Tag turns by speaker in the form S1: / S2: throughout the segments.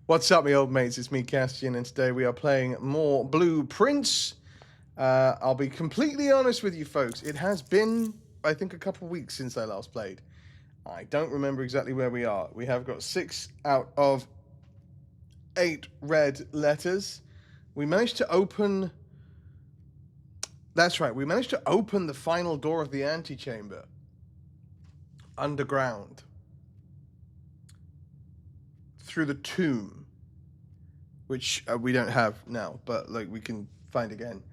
S1: What's up, my old mates? It's me, Kastian, and today we are playing more Blueprints. I'll be completely honest with you folks. It has been, I think, a couple of weeks since I last played. I don't remember exactly where we are. We have got 6 out of 8 red letters. We managed to open... That's right, we managed to open the final door of the antechamber. Underground. Through the tomb, which we don't have now, but like we can find again.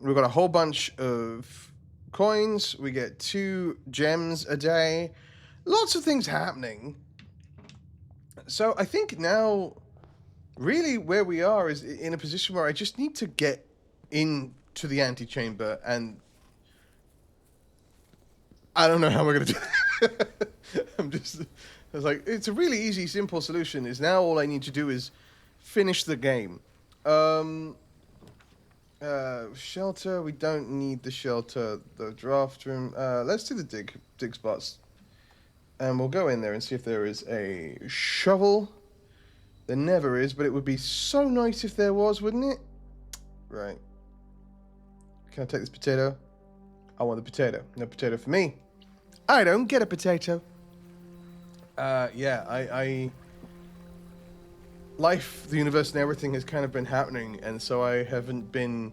S1: We've got a whole bunch of coins. We get 2 gems a day. Lots of things happening. So I think now, really, where we are is in a position where I just need to get into the antechamber, and I don't know how we're gonna do it. I was like, it's a really easy, simple solution. Is now all I need to do is finish the game. Shelter, we don't need the shelter. The draft room. Let's do the dig spots. And we'll go in there and see if there is a shovel. There never is, but it would be so nice if there was, wouldn't it? Right. Can I take this potato? I want the potato. No potato for me. I don't get a potato. Life, the universe, and everything has kind of been happening, and so I haven't been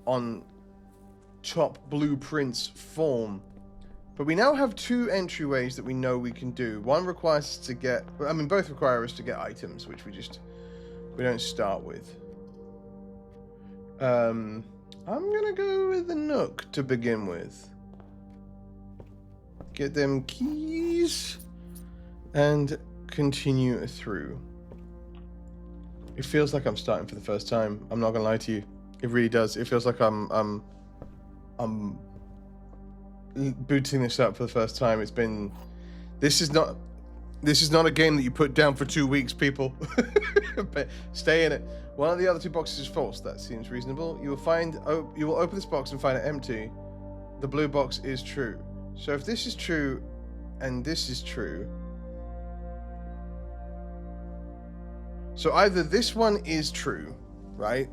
S1: on top Blueprints form. But we now have 2 entryways that we know we can do. One requires us to get... I mean, both require us to get items, which we don't start with. I'm gonna go with the Nook to begin with. Get them keys... and continue through. It feels like I'm starting for the first time. I'm not gonna lie to you. It really does. It feels like I'm booting this up for the first time. It's been... This is not a game that you put down for 2 weeks, people. But stay in it. One of the other 2 boxes is false. That seems reasonable. You will open this box and find it empty. The blue box is true. So if this is true and this is true, so either this one is true, right?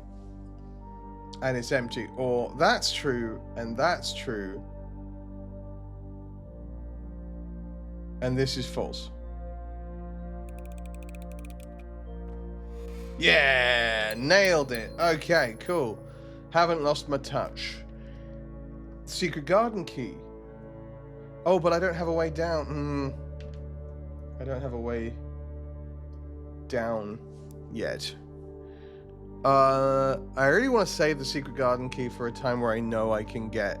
S1: And it's empty, or that's true and that's true. And this is false. Yeah, nailed it. Okay, cool. Haven't lost my touch. Secret garden key. Oh, but I don't have a way down. I don't have a way down yet. I really want to save the secret garden key for a time where I know I can get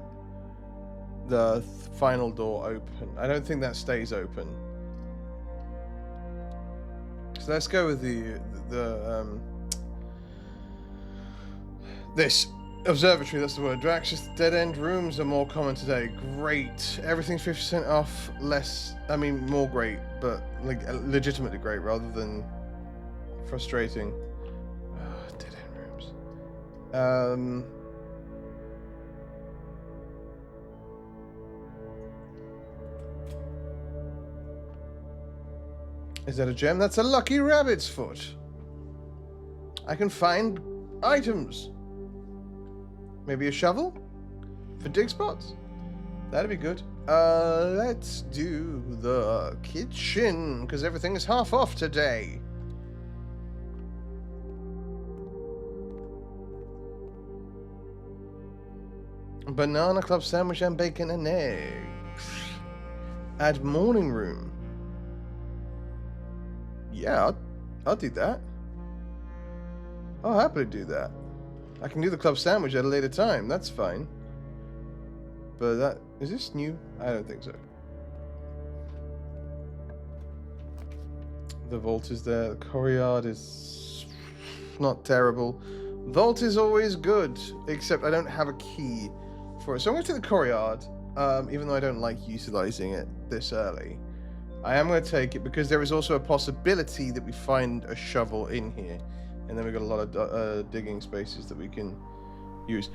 S1: the final door open. I don't think that stays open. So let's go with this observatory. That's the word. Drax's dead-end rooms are more common today. Great. Everything's 50% off. Less. I mean, more great, but like legitimately great rather than frustrating. Dead-end rooms. Is that a gem? That's a lucky rabbit's foot. I can find items. Maybe a shovel for dig spots? That'd be good. Let's do the kitchen, because everything is half off today. Banana club sandwich and bacon and eggs. Add morning room. Yeah, I'll do that. I'll happily do that. I can do the club sandwich at a later time. That's fine. But that... Is this new? I don't think so. The vault is there. The courtyard is not terrible. Vault is always good, except I don't have a key for it. So I'm going to take the courtyard, even though I don't like utilizing it this early. I am going to take it because there is also a possibility that we find a shovel in here. And then we've got a lot of digging spaces that we can use.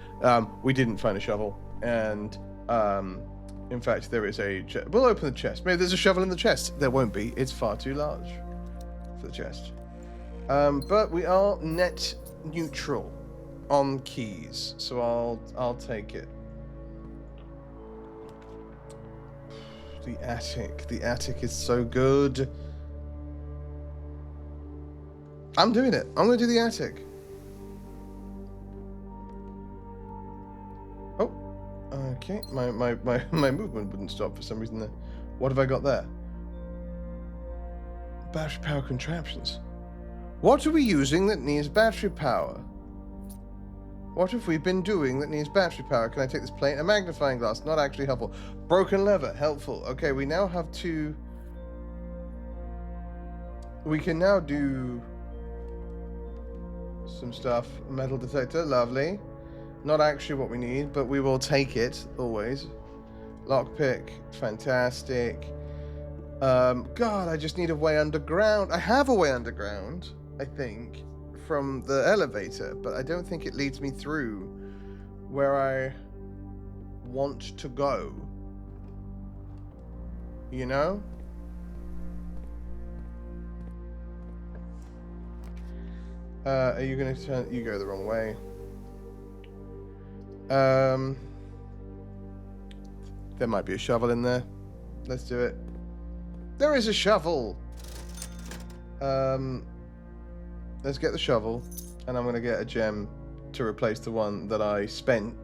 S1: We didn't find a shovel. And in fact, there is a chest. We'll open the chest. Maybe there's a shovel in the chest. There won't be. It's far too large for the chest. But we are net neutral on keys, so I'll take it. The attic is so good. I'm doing it. I'm gonna do the attic. Oh, okay. My movement wouldn't stop for some reason there. What have I got there? Battery power contraptions. What are we using that needs battery power? What have we been doing that needs battery power? Can I take this plate? A magnifying glass, not actually helpful. Broken lever, helpful. Okay, we now have two. We can now do some stuff. Metal detector, lovely. Not actually what we need, but we will take it, always. Lockpick, fantastic. God, I just need a way underground. I have a way underground, I think, from the elevator, but I don't think it leads me through where I want to go. You know? Are you gonna turn? You go the wrong way. There might be a shovel in there. Let's do it. There is a shovel. Let's get the shovel, and I'm gonna get a gem to replace the one that I spent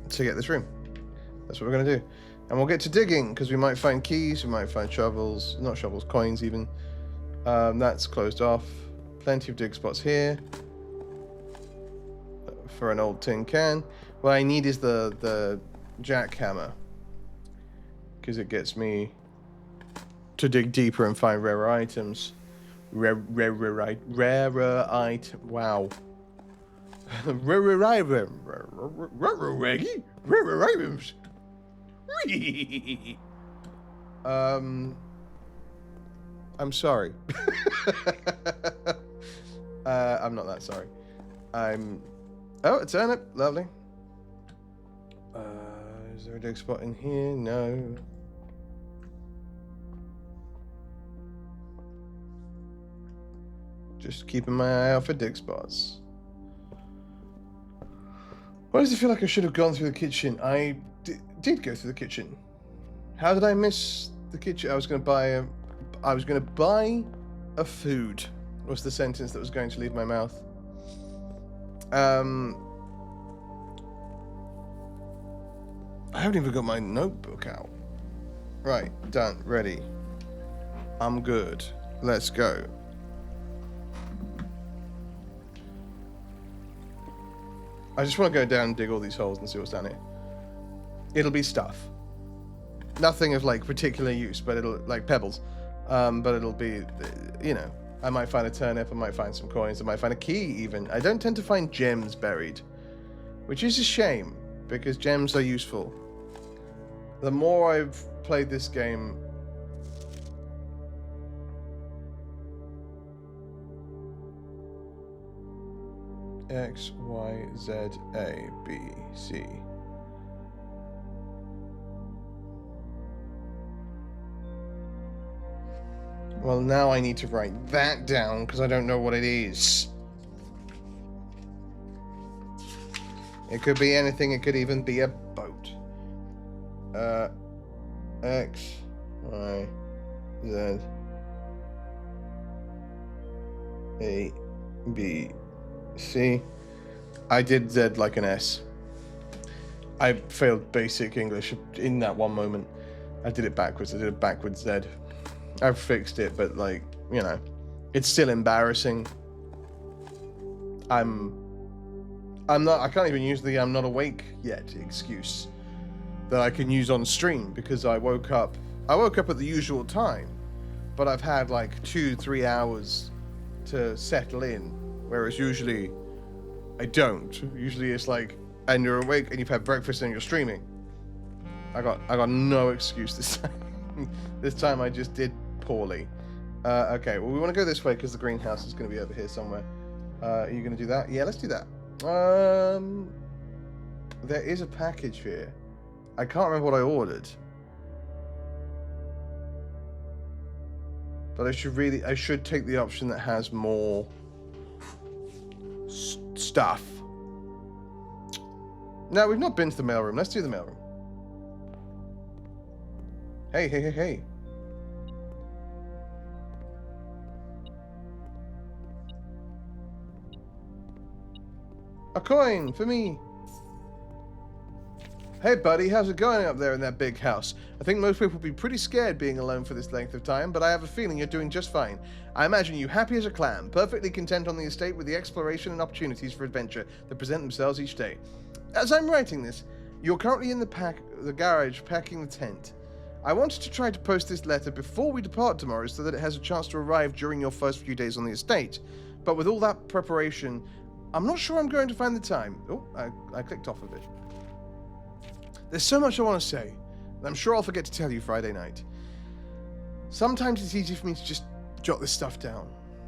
S1: to get this room. That's what we're gonna do. And we'll get to digging, because we might find keys, we might find shovels, not shovels, coins even. That's closed off. Plenty of dig spots here for an old tin can. What I need is the jackhammer, because it gets me to dig deeper and find rarer items. Rarer item. Wow. Rarer items. I'm sorry. I'm not that sorry. Oh, a turnip. Lovely. Is there a dig spot in here? No. Just keeping my eye out for dig spots. Why does it feel like I should have gone through the kitchen? I did go through the kitchen. How did I miss the kitchen? I was going to buy a food. Was the sentence that was going to leave my mouth. I haven't even got my notebook out. Right, done, ready. I'm good. Let's go. I just want to go down and dig all these holes and see what's down here. It'll be stuff. Nothing of like particular use, but it'll like pebbles. But it'll be, you know, I might find a turnip, I might find some coins, I might find a key even. I don't tend to find gems buried, which is a shame because gems are useful. The more I've played this game, X, Y, Z, A, B, C. Well, now I need to write that down because I don't know what it is. It could be anything. It could even be a boat. X, Y, Z, A, B, C. I did Z like an S. I failed basic English in that one moment. I did it backwards. I did a backwards Z. I've fixed it, but like, you know, it's still embarrassing. I can't even use the I'm not awake yet excuse that I can use on stream because I woke up at the usual time, but I've had like 2-3 hours to settle in, whereas usually I don't. Usually it's like, and you're awake and you've had breakfast and you're streaming. I got no excuse this time. This time I just did poorly. Okay, well we want to go this way because the greenhouse is going to be over here somewhere. Are you going to do that? Yeah, let's do that. There is a package here. I can't remember what I ordered. But I should take the option that has more stuff. No, we've not been to the mailroom. Let's do the mailroom. Hey, hey, hey, hey. A coin for me. Hey, buddy, how's it going up there in that big house? I think most people would be pretty scared being alone for this length of time, but I have a feeling you're doing just fine. I imagine you happy as a clam, perfectly content on the estate with the exploration and opportunities for adventure that present themselves each day. As I'm writing this, you're currently in the garage packing the tent. I wanted to try to post this letter before we depart tomorrow so that it has a chance to arrive during your first few days on the estate. But with all that preparation, I'm not sure I'm going to find the time. Oh, I clicked off of it. There's so much I want to say, and I'm sure I'll forget to tell you Friday night. Sometimes it's easy for me to just jot this stuff down.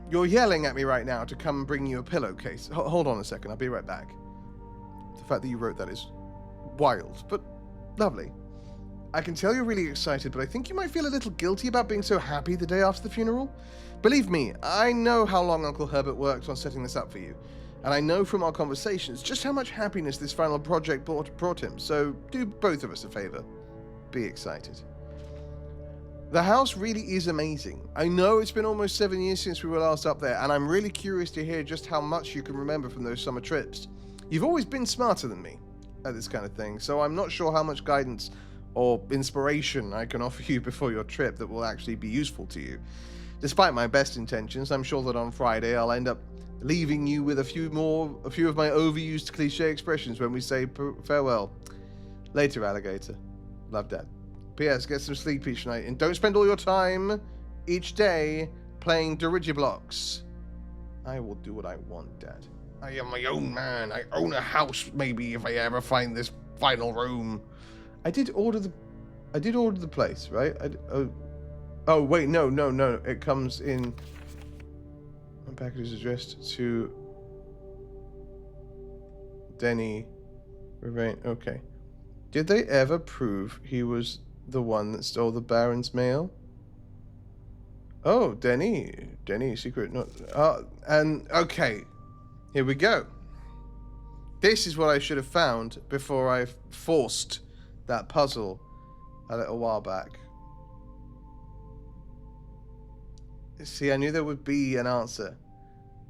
S1: You're yelling at me right now to come bring you a pillowcase. Hold on a second, I'll be right back. The fact that you wrote that is wild, but lovely. I can tell you're really excited, but I think you might feel a little guilty about being so happy the day after the funeral. Believe me, I know how long Uncle Herbert worked on setting this up for you. And I know from our conversations just how much happiness this final project brought him, so do both of us a favor. Be excited. The house really is amazing. I know it's been almost 7 years since we were last up there, and I'm really curious to hear just how much you can remember from those summer trips. You've always been smarter than me at this kind of thing, so I'm not sure how much guidance or inspiration I can offer you before your trip that will actually be useful to you. Despite my best intentions, I'm sure that on Friday I'll end up leaving you with a few of my overused cliche expressions when we say farewell. Later, alligator. Love, Dad. P.S. Get some sleep each night, and don't spend all your time each day playing dirigiblocks. I will do what I want, Dad. I am my own man. I own a house, maybe, if I ever find this final room. I did order the place, right? Oh, wait, no. It comes in... My package is addressed to Denny. Okay. Did they ever prove he was the one that stole the Baron's mail? Oh, Denny, secret. And okay, here we go. This is what I should have found before I forced that puzzle a little while back. See, I knew there would be an answer.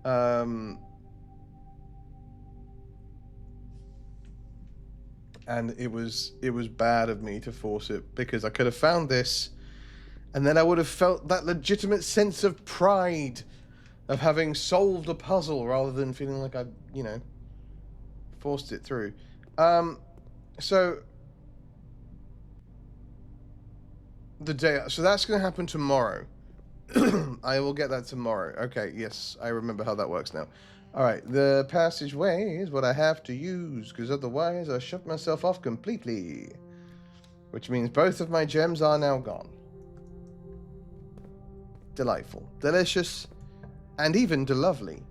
S1: And it was bad of me to force it, because I could have found this, and then I would have felt that legitimate sense of pride of having solved a puzzle rather than feeling like I, forced it through. So that's going to happen tomorrow. I will get that tomorrow. Okay, yes, I remember how that works now. Alright, the passageway is what I have to use, because otherwise I shut myself off completely. Which means both of my gems are now gone. Delightful. Delicious. And even delovely.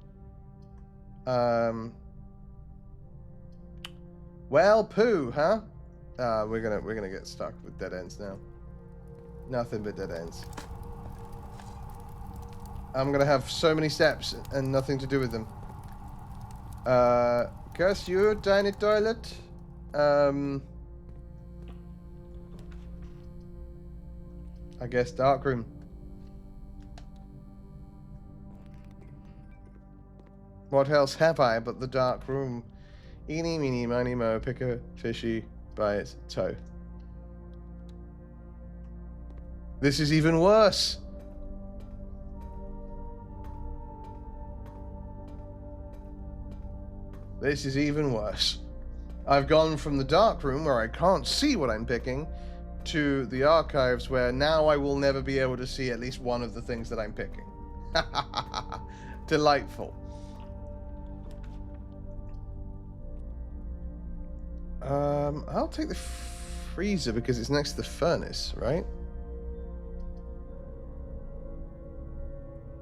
S1: Well, poo, huh? We're gonna get stuck with dead ends now. Nothing but dead ends. I'm gonna have so many steps and nothing to do with them. Curse you, tiny toilet. I guess dark room. What else have I but the dark room? Eeny, meeny, miny, mo, pick a fishy by its toe. This is even worse. This is even worse. I've gone from the dark room, where I can't see what I'm picking, to the archives, where now I will never be able to see at least one of the things that I'm picking. Delightful. I'll take the freezer because it's next to the furnace, right?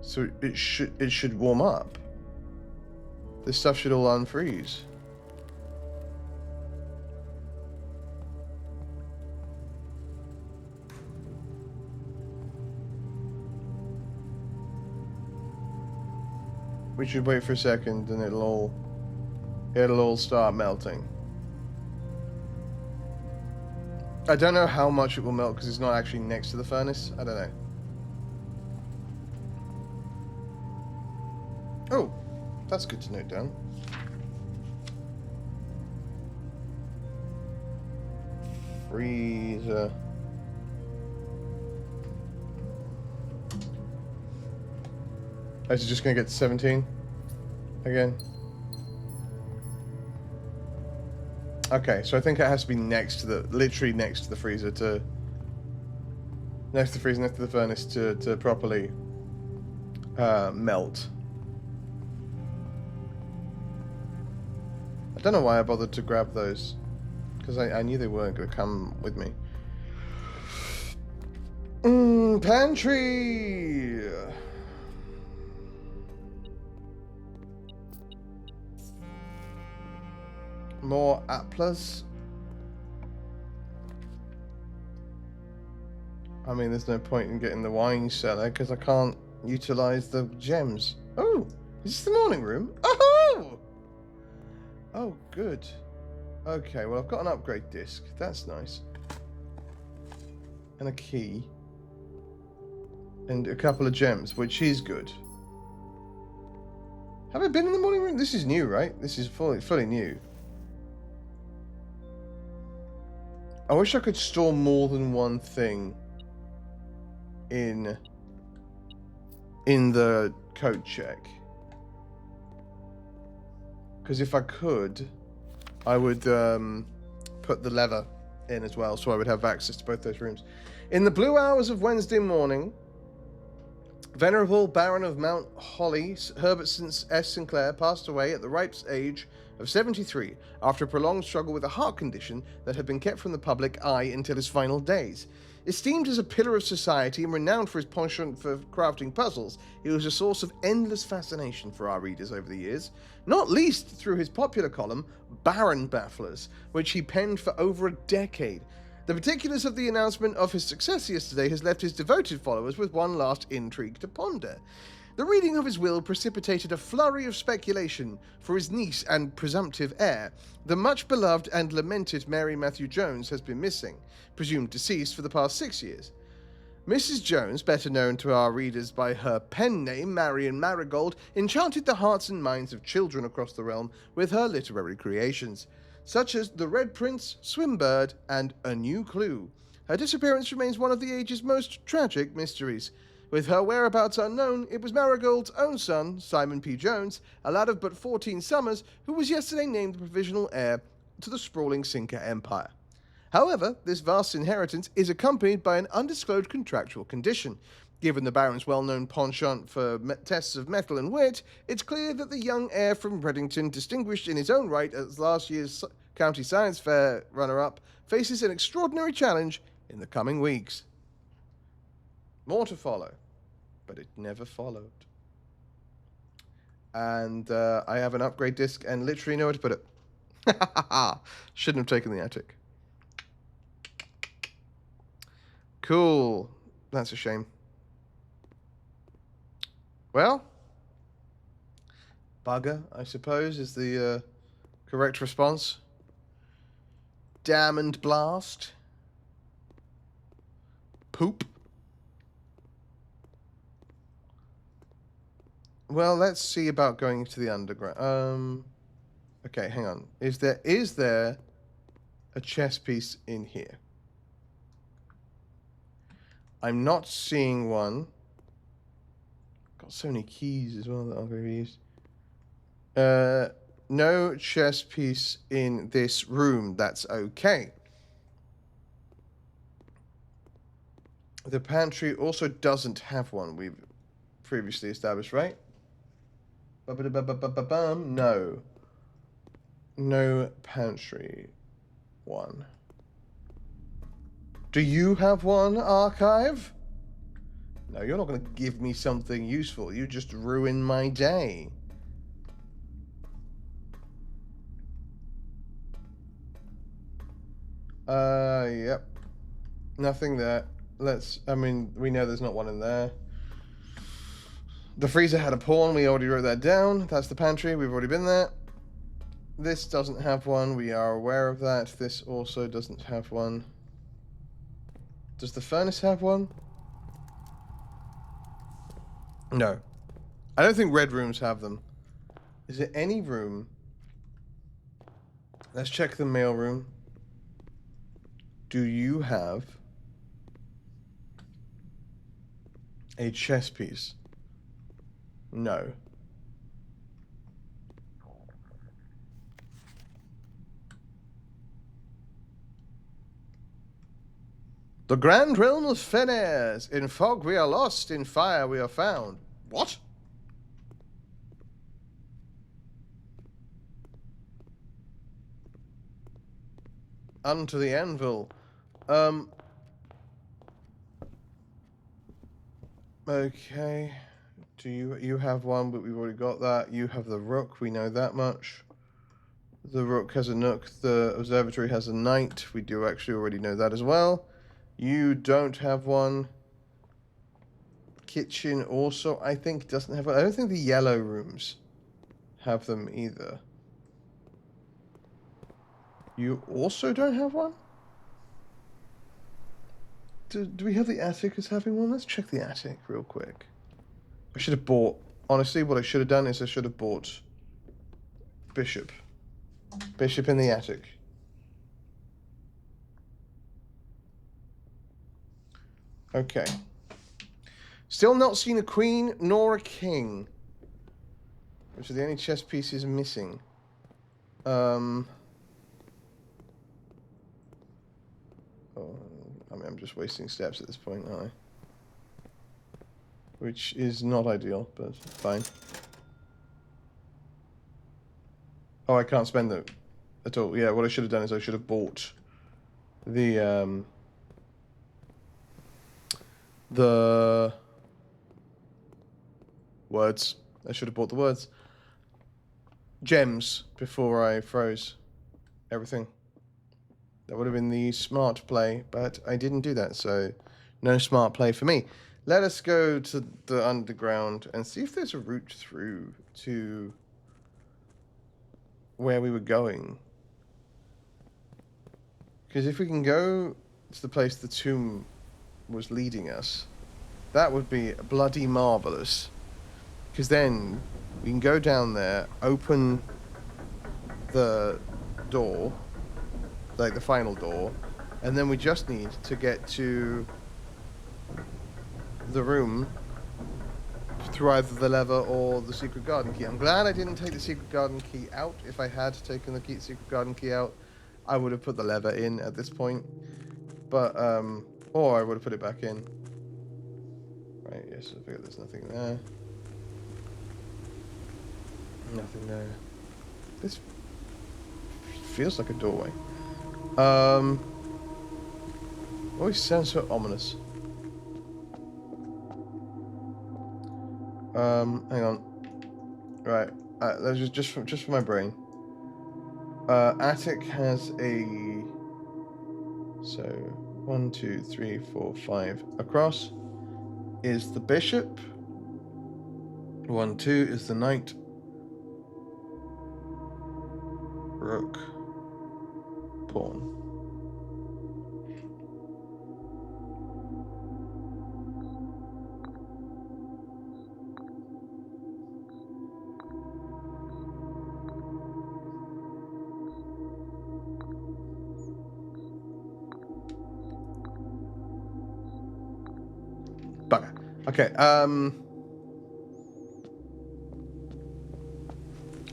S1: So it should warm up. This stuff should all unfreeze. We should wait for a second and it'll all it'll all start melting. I don't know how much it will melt because it's not actually next to the furnace. I don't know. Oh, that's good to note down. Freezer. Oh, is it just going to get to 17 again? Okay, so I think it has to be next to the, literally next to the freezer to, next to the freezer, next to the furnace to properly melt. I don't know why I bothered to grab those, because I knew they weren't going to come with me. Pantry! More Applas. I mean, there's no point in getting the wine cellar because I can't utilize the gems. Oh, is this the morning room? Oh! Oh, good. Okay, well, I've got an upgrade disc. That's nice. And a key. And a couple of gems, which is good. Have I been in the morning room? This is new, right? This is fully new. I wish I could store more than one thing in the code check. Because if I could, I would put the lever in as well, so I would have access to both those rooms. In the blue hours of Wednesday morning, Venerable Baron of Mount Holly, Herbert S. Sinclair, passed away at the ripe age of 73 after a prolonged struggle with a heart condition that had been kept from the public eye until his final days. Esteemed as a pillar of society and renowned for his penchant for crafting puzzles, he was a source of endless fascination for our readers over the years, not least through his popular column, Baron Bafflers, which he penned for over a decade. The particulars of the announcement of his success yesterday has left his devoted followers with one last intrigue to ponder. The reading of his will precipitated a flurry of speculation for his niece and presumptive heir. The much-beloved and lamented Mary Matthew Jones has been missing, presumed deceased for the past 6 years. Mrs. Jones, better known to our readers by her pen name, Marion Marigold, enchanted the hearts and minds of children across the realm with her literary creations, such as The Red Prince, Swimbird, and A New Clue. Her disappearance remains one of the age's most tragic mysteries. With her whereabouts unknown, it was Marigold's own son, Simon P. Jones, a lad of but 14 summers, who was yesterday named the provisional heir to the sprawling Cinca Empire. However, this vast inheritance is accompanied by an undisclosed contractual condition. Given the Baron's well-known penchant for tests of mettle and wit, it's clear that the young heir from Reddington, distinguished in his own right as last year's County Science Fair runner-up, faces an extraordinary challenge in the coming weeks. More to follow, but it never followed. And I have an upgrade disc and literally know where to put it. Shouldn't have taken the attic. Cool. That's a shame. Well, bugger, I suppose, is the correct response. Damn and blast. Poop. Well, let's see about going to the underground. Okay, hang on. Is there a chess piece in here? I'm not seeing one. Got so many keys as well that I'm going to use. No chess piece in this room. That's okay. The pantry also doesn't have one. We've previously established, right? No. No pantry one. Do you have one, Archive? No, you're not going to give me something useful. You just ruin my day. Yep. Nothing there. We know there's not one in there. The freezer had a pawn. We already wrote that down. That's the pantry. We've already been there. This doesn't have one. We are aware of that. This also doesn't have one. Does the furnace have one? No. I don't think red rooms have them. Is there any room? Let's check the mail room. Do you have a chess piece? No. The grand realm of Fenairs. In fog we are lost, in fire we are found. What? Unto the anvil. Okay. Do you have one, but we've already got that. You have the rook, we know that much. The rook has a nook, the observatory has a knight. We do actually already know that as well. You don't have one. Kitchen also, I think, doesn't have one. I don't think the yellow rooms have them either. You also don't have one? Do we have the attic as having one? Let's check the attic real quick. I should have bought... Honestly, what I should have done is I should have bought... Bishop. Bishop in the attic. Okay. Still not seen a queen nor a king. Which are the only chess pieces missing. Oh, I mean, I'm just wasting steps at this point, aren't I? Which is not ideal, but fine. Oh, I can't spend them at all. Yeah, what I should have done is I should have bought the words. I should have bought the words. Gems before I froze everything. That would have been the smart play, but I didn't do that, so no smart play for me. Let us go to the underground and see if there's a route through to where we were going. Because if we can go to the place the tomb was leading us, that would be bloody marvellous. Because then we can go down there, open the door, like the final door, and then we just need to get to the room through either the lever or the secret garden key. I'm glad I didn't take the secret garden key out. If I had taken the secret garden key out, I would have put the lever in at this point. But, or I would have put it back in. Right, yes, I figure there's nothing there. Nothing there. This feels like a doorway. Always sounds so ominous. Hang on. Right. That's just for my brain. Attic has a... So, 1, 2, 3, 4, 5 across is the bishop. 1, 2 is the knight. Rook. Pawn. Bugger. Okay,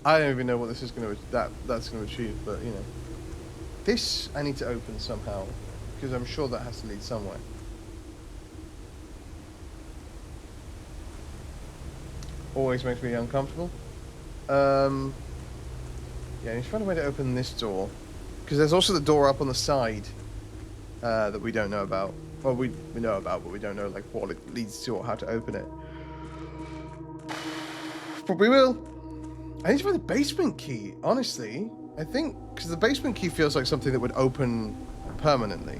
S1: I don't even know what this is going to that's going to achieve, but you know, this I need to open somehow because I'm sure that has to lead somewhere. Always makes me uncomfortable. Yeah, I need to find a way to open this door because there's also the door up on the side that we don't know about. Well, we know about, but we don't know like what it leads to or how to open it. But we will. I need to find the basement key, honestly. I think, because the basement key feels like something that would open permanently.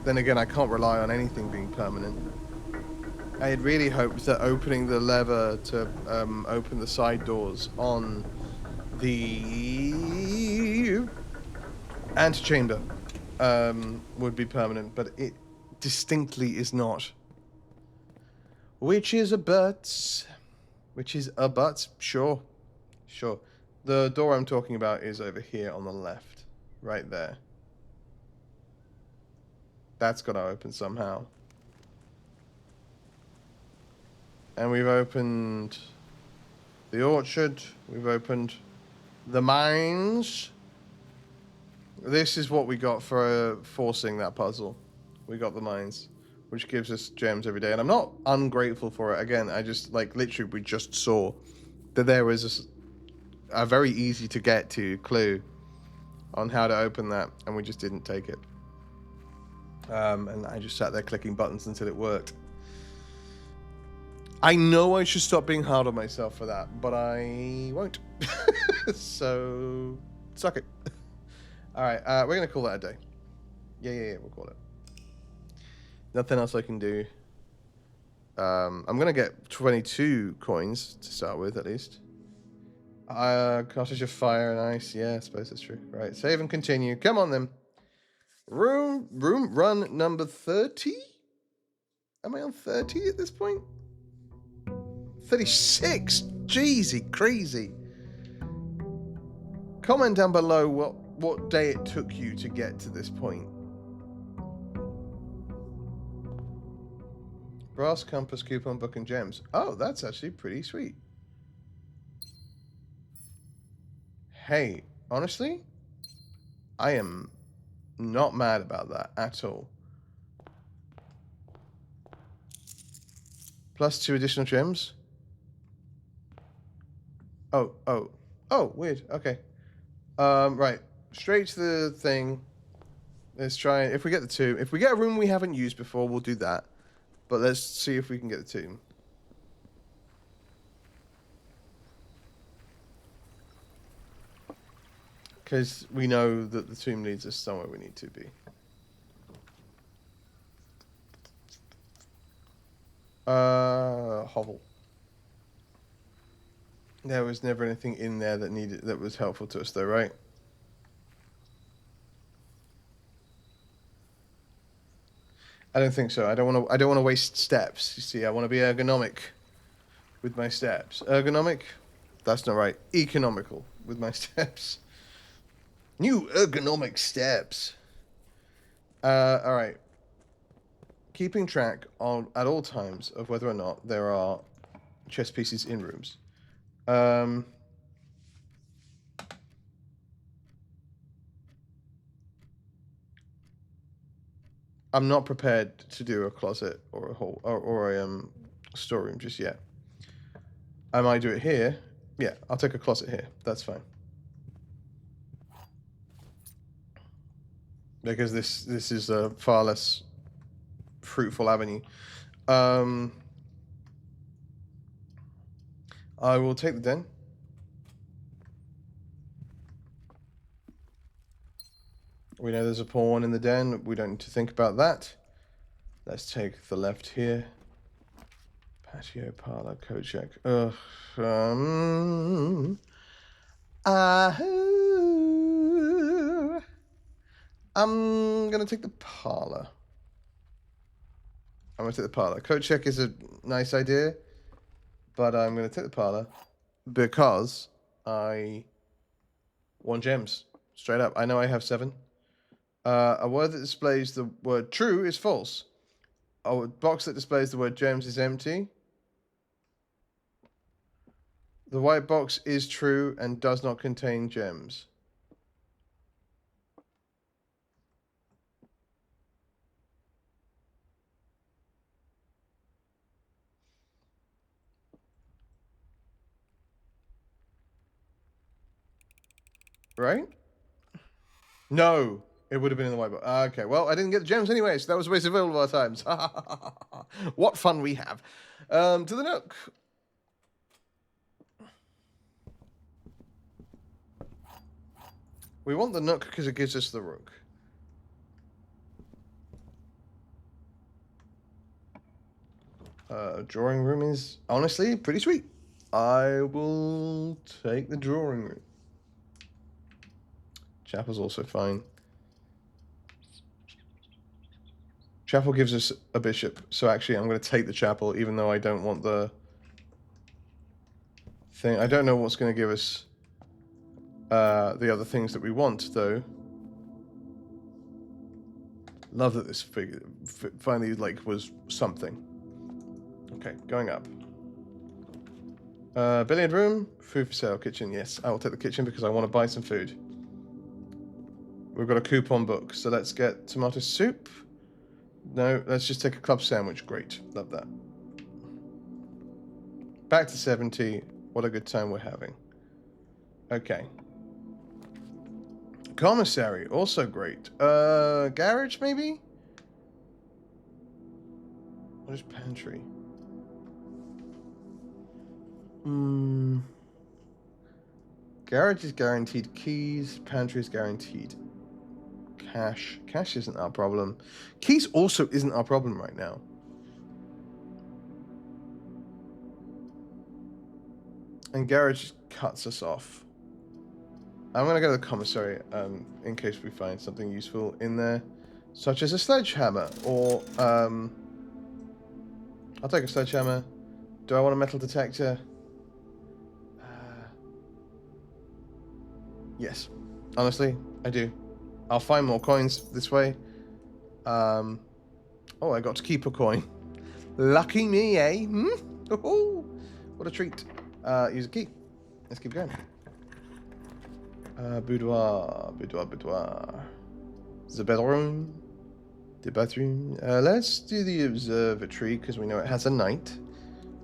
S1: Then again, I can't rely on anything being permanent. I had really hoped that opening the lever to open the side doors on the antechamber would be permanent, but it distinctly is not. Which is a but. Which is a but. Sure. Sure. The door I'm talking about is over here on the left. Right there. That's got to open somehow. And we've opened the orchard. We've opened the mines. This is what we got for forcing that puzzle. We got the mines, which gives us gems every day. And I'm not ungrateful for it. Again, I just, like, literally, we just saw that there was a very easy to get to clue on how to open that, and we just didn't take it. And I just sat there clicking buttons until it worked. I know I should stop being hard on myself for that, but I won't. So, suck it. Alright, we're going to call that a day. Yeah, we'll call it. Nothing else I can do. I'm going to get 22 coins to start with, at least. Cottage of fire and ice. Yeah, I suppose that's true. Right, save and continue. Come on, then. Run number 30? Am I on 30 at this point? 36? Jeezy, crazy. Comment down below what day it took you to get to this point. Brass compass, coupon book, and gems. Oh, that's actually pretty sweet. Hey, honestly, I am not mad about that at all. Plus 2 additional gems. Oh, weird. Okay. Right. Straight to the thing. Let's try, if we get the tomb. If we get a room we haven't used before, we'll do that. But let's see if we can get the tomb. Because we know that the tomb leads us somewhere we need to be. Hovel. There was never anything in there that was helpful to us, though, right? I don't think so. I don't want to waste steps. You see, I want to be ergonomic with my steps. Ergonomic? That's not right. Economical with my steps. New ergonomic steps. All right. Keeping track at all times of whether or not there are chess pieces in rooms. I'm not prepared to do a closet or a hall or a storeroom just yet. I might do it here. Yeah, I'll take a closet here. That's fine. Because this is a far less fruitful avenue. I will take the den. We know there's a pawn in the den. We don't need to think about that. Let's take the left here. Patio, parlor, coat check. I'm gonna take the parlor. I'm gonna take the parlor. Coat check is a nice idea, but I'm gonna take the parlor because I want gems. Straight up. I know I have 7. A word that displays the word true is false. A box that displays the word gems is empty. The white box is true and does not contain gems. Right? No. It would have been in the white box. Okay, well, I didn't get the gems anyway, so that was a waste of all of our times. What fun we have. To the nook. We want the nook because it gives us the rook. Drawing room is honestly pretty sweet. I will take the drawing room. Chapel's also fine. Chapel gives us a bishop, so actually I'm going to take the chapel, even though I don't want the thing. I don't know what's going to give us the other things that we want, though. Love that this figure finally, like, was something. Okay, going up. Billiard room, food for sale, kitchen, yes. I will take the kitchen because I want to buy some food. We've got a coupon book, so let's get tomato soup. No, let's just take a club sandwich. Great, love that. Back to 70. What a good time we're having. Okay. Commissary, also great. Garage, maybe? What is pantry? Garage is guaranteed keys. Pantry is guaranteed cash. Cash isn't our problem. Keys also isn't our problem right now. And garage cuts us off. I'm going to go to the commissary in case we find something useful in there, such as a sledgehammer, or I'll take a sledgehammer. Do I want a metal detector? Yes, honestly, I do. I'll find more coins this way. Oh, I got to keep a coin. Lucky me, eh? Oh, what a treat. Use a key. Let's keep going. Boudoir. The bedroom. The bathroom. Let's do the observatory, because we know it has a night.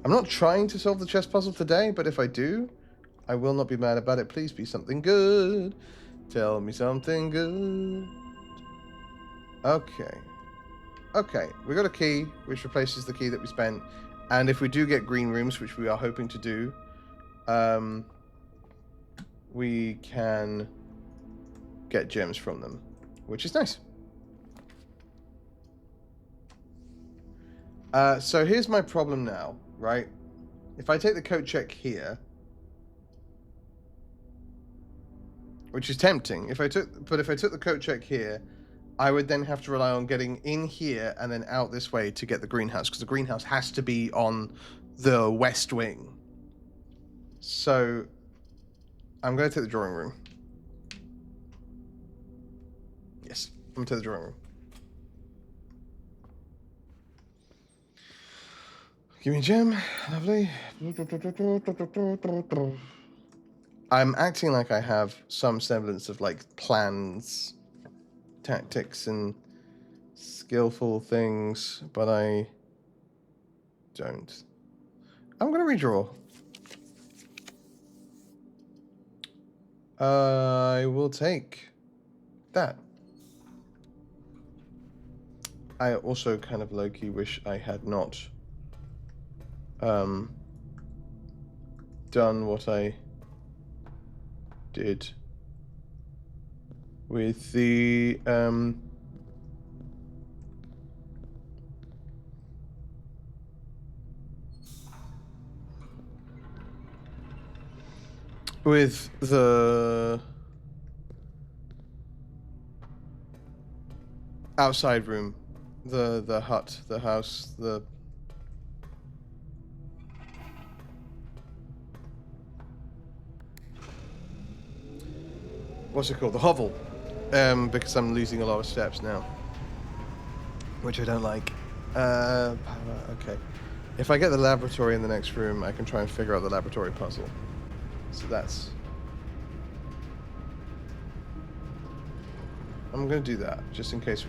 S1: I'm not trying to solve the chess puzzle today, but if I do, I will not be mad about it. Please be something good. Tell me something good. Okay. Okay, we got a key, which replaces the key that we spent. And if we do get green rooms, which we are hoping to do, we can get gems from them, which is nice. So here's my problem now, right? If I take the coat check here, which is tempting, if I took the coat check here, I would then have to rely on getting in here and then out this way to get the greenhouse, because the greenhouse has to be on the west wing. So I'm going to take the drawing room. Yes, I'm going to take the drawing room. Give me a gem. Lovely. I'm acting like I have some semblance of, like, plans, tactics, and skillful things, but I don't. I'm going to redraw. I will take that. I also kind of low-key wish I had not done what I did with the outside room, the hut, the house, the what's it called? The hovel. Because I'm losing a lot of steps now, which I don't like. Okay. If I get the laboratory in the next room, I can try and figure out the laboratory puzzle. So that's... I'm gonna do that, just in case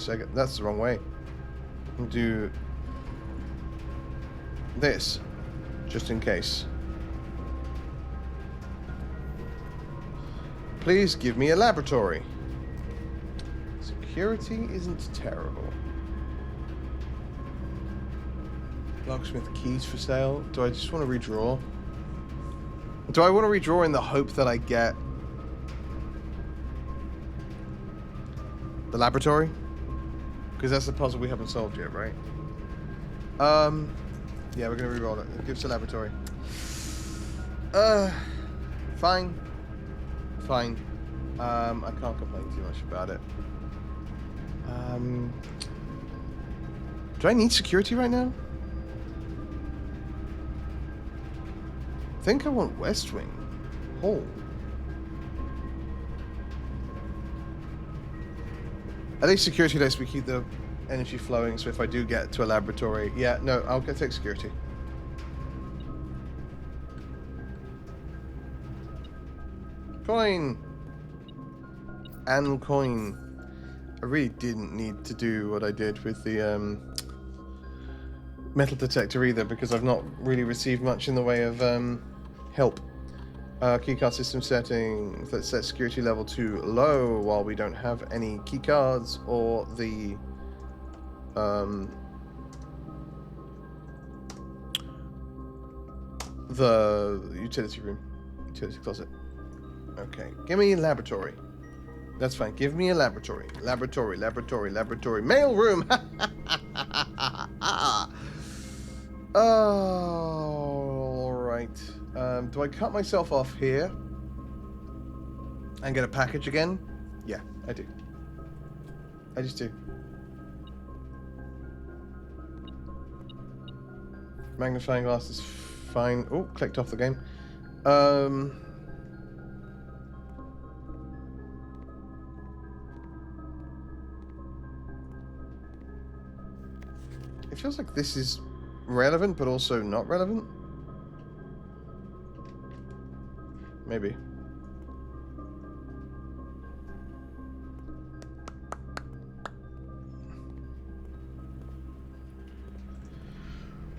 S1: I get... That's the wrong way. I'm gonna do this, just in case. Please give me a laboratory. Security isn't terrible. Locksmith keys for sale. Do I just want to redraw? Do I want to redraw in the hope that I get the laboratory? Because that's the puzzle we haven't solved yet, right? Yeah, we're gonna re-roll it. Give us a laboratory. Fine. Fine. I can't complain too much about it. Do I need security right now? I think I want West Wing. Hall. At least security lets me keep the energy flowing, so if I do get to a laboratory... Yeah, no, I'll take security. Coin! And coin. I really didn't need to do what I did with the metal detector either, because I've not really received much in the way of help. Keycard system settings. Let's set security level to low while we don't have any keycards or the utility room, utility closet. Okay, give me a laboratory. That's fine. Give me a laboratory. Laboratory. Mail room. All right. Do I cut myself off here and get a package again? Yeah, I do. I just do. Magnifying glass is fine. Oh, clicked off the game. It feels like this is relevant, but also not relevant. Maybe.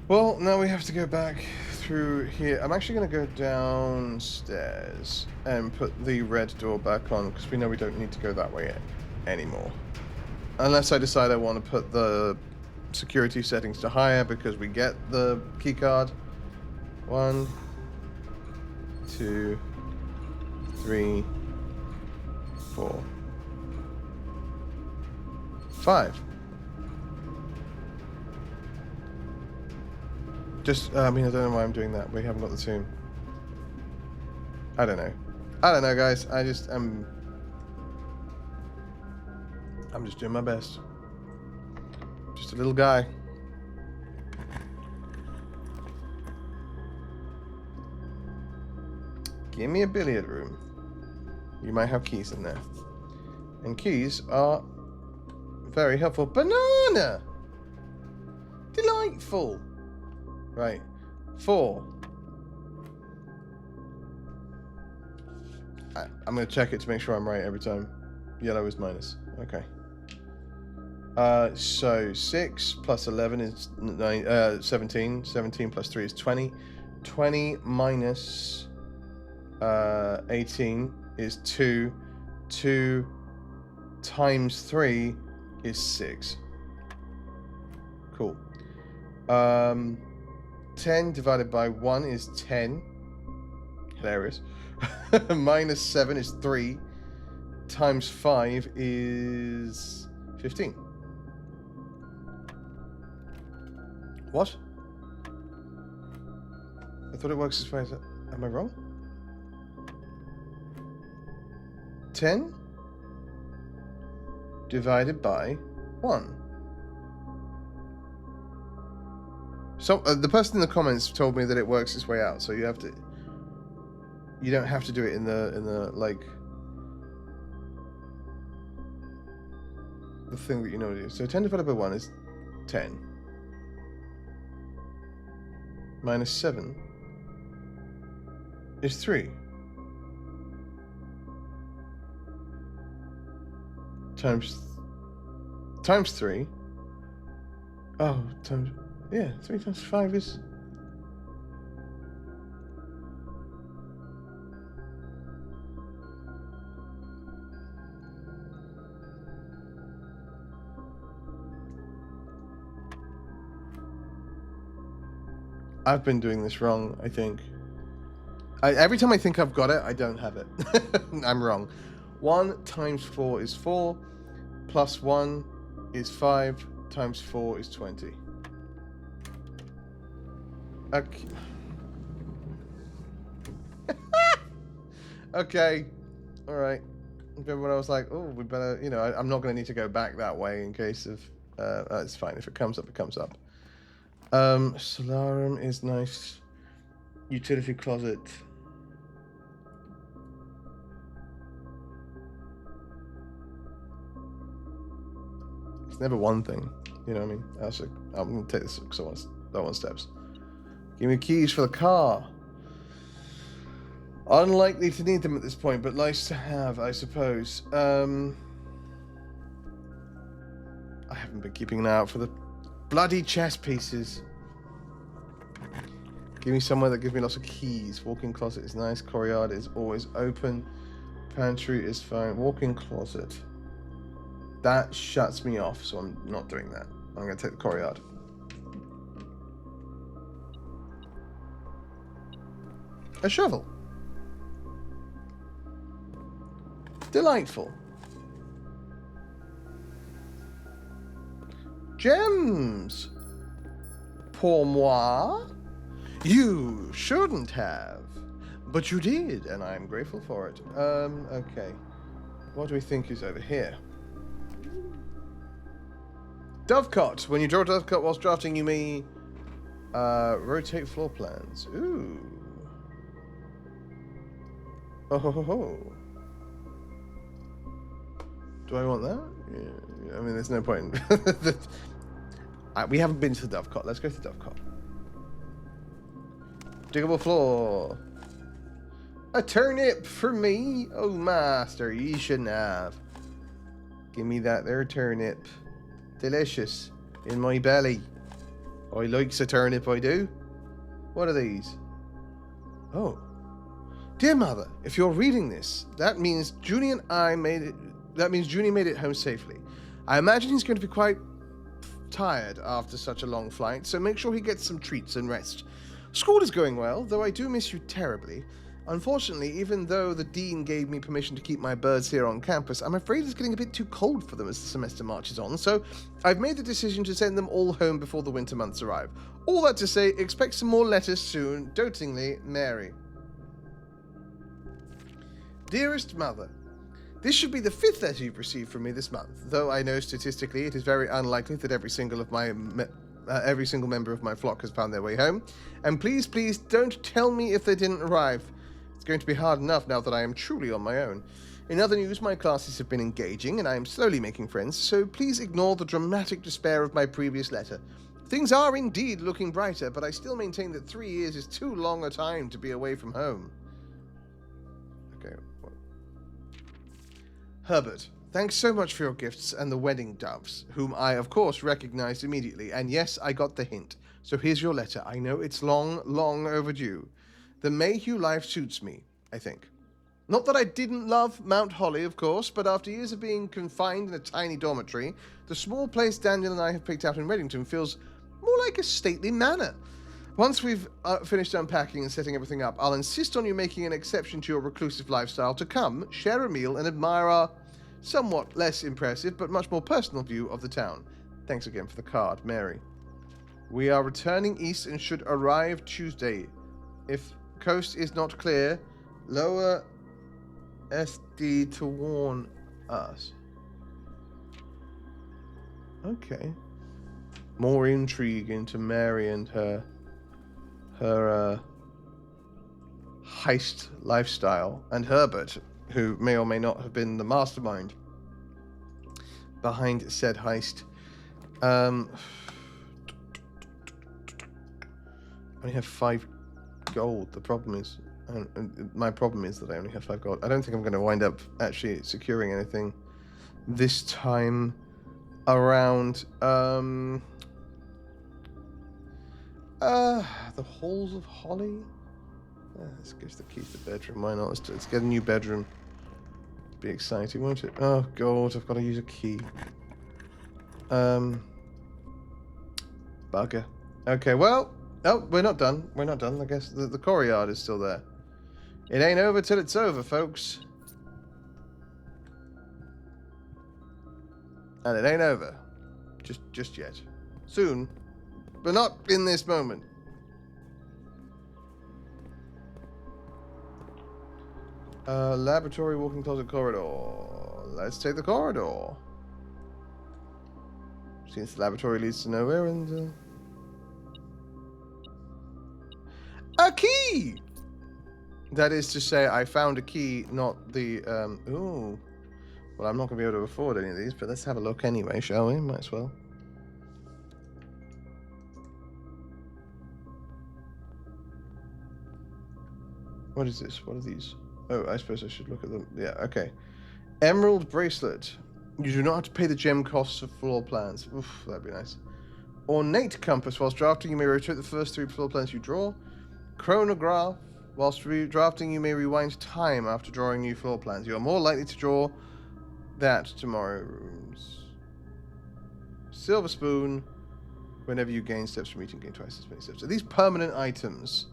S1: Well, now we have to go back through here. I'm actually going to go downstairs and put the red door back on, because we know we don't need to go that way anymore. Unless I decide I want to put the security settings to higher because we get the key card. 1, 2, 3, 4, 5. Just, I mean, I don't know why I'm doing that. We haven't got the tune. I don't know. I don't know, guys. I just, I'm just doing my best. Just a little guy. Give me a billiard room. You might have keys in there. And keys are very helpful. Banana! Delightful. Right. 4. I'm going to check it to make sure I'm right every time. Yellow is minus. Okay. So 6 plus 11 is 17. 17 plus 3 is 20. 20 minus 18 is 2. 2 times 3 is 6. Cool. 10 divided by 1 is 10. Hilarious. Minus 7 is 3. Times 5 is 15. What? I thought it works as way as that. Am I wrong? 10 divided by 1. So the person in the comments told me that it works its way out, so you have to. You don't have to do it in the like the thing that you know to do. So 10 divided by 1 is 10. Minus 7 is 3. Times 3. Oh, times. Yeah, 3 times 5 is... I've been doing this wrong, I think. Every time I think I've got it, I don't have it. I'm wrong. 1 times 4 is 4, plus 1 is 5, times 4 is 20. Okay. Okay. All right. But when I was like, oh, we better, you know, I'm not going to need to go back that way in case of. It's fine. If it comes up, it comes up. Solarum is nice. Utility closet. It's never one thing. You know what I mean? I'm going to take this because I want steps. Give me keys for the car. Unlikely to need them at this point, but nice to have, I suppose. I haven't been keeping an eye out for the bloody chess pieces. Give me somewhere that gives me lots of keys. Walk-in closet is nice. Courtyard is always open. Pantry is fine. Walk-in closet. That shuts me off, so I'm not doing that. I'm going to take the courtyard. A shovel. Delightful. Gems. Pour moi. You shouldn't have, but you did, and I'm grateful for it. Okay. What do we think is over here? Dovecot. When you draw a dovecot whilst drafting, you may rotate floor plans. Ooh. Oh ho ho ho. Do I want that? Yeah. I mean, there's no point. We haven't been to the Dovecot. Let's go to the Dovecot. Diggable floor. A turnip for me? Oh, master, you shouldn't have. Give me that there turnip. Delicious. In my belly. I likes a turnip, I do. What are these? Oh. Dear mother, if you're reading this, that means Junie and I made it. That means Junie made it home safely. I imagine he's going to be quite tired after such a long flight, so make sure he gets some treats and rest. School is going well, though I do miss you terribly. Unfortunately, even though the dean gave me permission to keep my birds here on campus, I'm afraid it's getting a bit too cold for them as the semester marches on, so I've made the decision to send them all home before the winter months arrive. All that to say, expect some more letters soon. Dotingly, Mary. Dearest Mother, this should be the 5th letter you've received from me this month, though I know statistically it is very unlikely that every single member of my flock has found their way home. And please, please don't tell me if they didn't arrive. It's going to be hard enough now that I am truly on my own. In other news, my classes have been engaging and I am slowly making friends, so please ignore the dramatic despair of my previous letter. Things are indeed looking brighter, but I still maintain that 3 years is too long a time to be away from home. Okay. Herbert, thanks so much for your gifts and the wedding doves, whom I, of course, recognized immediately. And yes, I got the hint. So here's your letter. I know it's long, long overdue. The Mayhew life suits me, I think. Not that I didn't love Mount Holly, of course, but after years of being confined in a tiny dormitory, the small place Daniel and I have picked out in Reddington feels more like a stately manor. Once we've finished unpacking and setting everything up, I'll insist on you making an exception to your reclusive lifestyle to come, share a meal, and admire our somewhat less impressive but much more personal view of the town. Thanks again for the card, Mary. We are returning east and should arrive Tuesday. If coast is not clear, lower SD to warn us. Okay. More intrigue into Mary and her heist lifestyle, and Herbert, who may or may not have been the mastermind behind said heist. I only have 5 gold. The problem is, my problem is that I only have 5 gold. I don't think I'm going to wind up actually securing anything this time around. The Halls of Holly? Let's give the key to the bedroom. Why not? Let's get a new bedroom. It'd be exciting, won't it? Oh, God, I've got to use a key. Bugger. Okay, well, oh, we're not done. We're not done. I guess the courtyard is still there. It ain't over till it's over, folks. And it ain't over. Just yet. Soon. But not in this moment. Laboratory, walking closet, corridor. Let's take the corridor. Since the laboratory leads to nowhere and... A key! That is to say, I found a key, not the... Ooh. Well, I'm not going to be able to afford any of these, but let's have a look anyway, shall we? Might as well. What is this? What are these? Oh, I suppose I should look at them. Yeah, okay. Emerald bracelet. You do not have to pay the gem costs of floor plans. Oof, that'd be nice. Ornate compass. Whilst drafting, you may rotate the first 3 floor plans you draw. Chronograph. Whilst drafting, you may rewind time after drawing new floor plans. You are more likely to draw that tomorrow. Rooms. Silver spoon. Whenever you gain steps from eating, gain twice as many steps. Are these permanent items?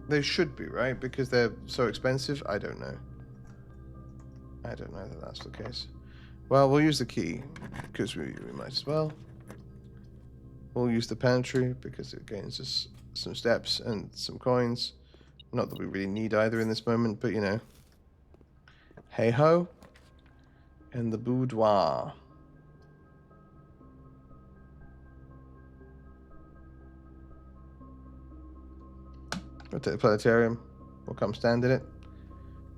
S1: They should be, right? Because they're so expensive? I don't know. I don't know that that's the case. Well, we'll use the key, because we might as well. We'll use the pantry, because it gains us some steps and some coins. Not that we really need either in this moment, but you know. Hey-ho. And the boudoir. We'll take the planetarium. We'll come stand in it.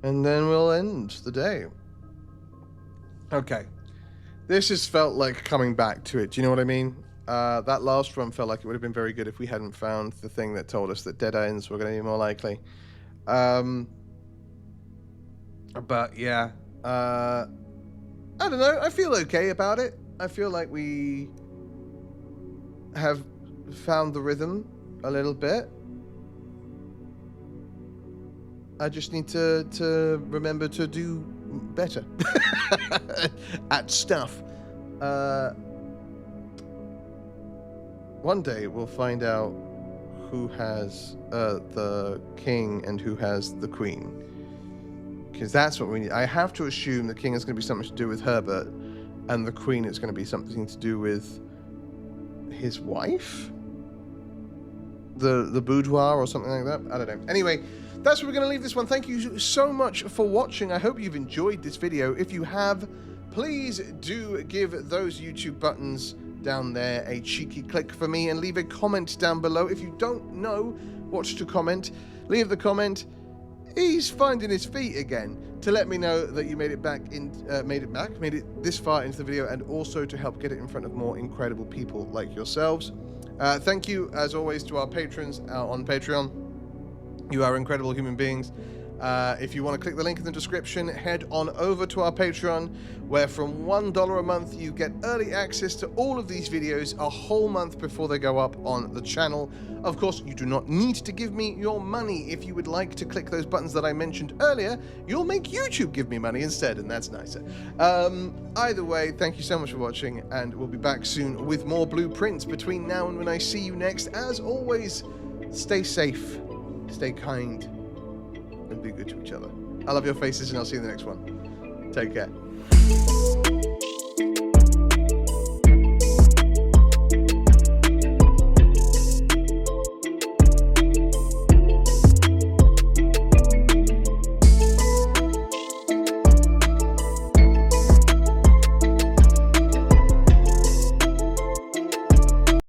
S1: And then we'll end the day. Okay. This has felt like coming back to it. Do you know what I mean? That last run felt like it would have been very good if we hadn't found the thing that told us that dead ends were going to be more likely. But yeah. I don't know. I feel okay about it. I feel like we have found the rhythm a little bit. I just need to remember to do better at stuff. One day we'll find out who has the king and who has the queen. Because that's what we need. I have to assume the king is going to be something to do with Herbert, and the queen is going to be something to do with his wife? The boudoir or something like that? I don't know. Anyway, that's where we're going to leave this one. Thank you so much for watching. I hope you've enjoyed this video. If you have, please do give those YouTube buttons down there a cheeky click for me and leave a comment down below. If you don't know what to comment, leave the comment. He's finding his feet again, to let me know that you made it this far into the video, and also to help get it in front of more incredible people like yourselves. Thank you, as always, to our patrons on Patreon. You are incredible human beings. If you want to click the link in the description, head on over to our Patreon, where from $1 a month you get early access to all of these videos a whole month before they go up on the channel. Of course, you do not need to give me your money. If you would like to click those buttons that I mentioned earlier, you'll make YouTube give me money instead, and that's nicer. Either way, thank you so much for watching, and we'll be back soon with more blueprints. Between now and when I see you next, as always, stay safe, stay kind, and be good to each other. I love your faces, and I'll see you in the next one. Take care.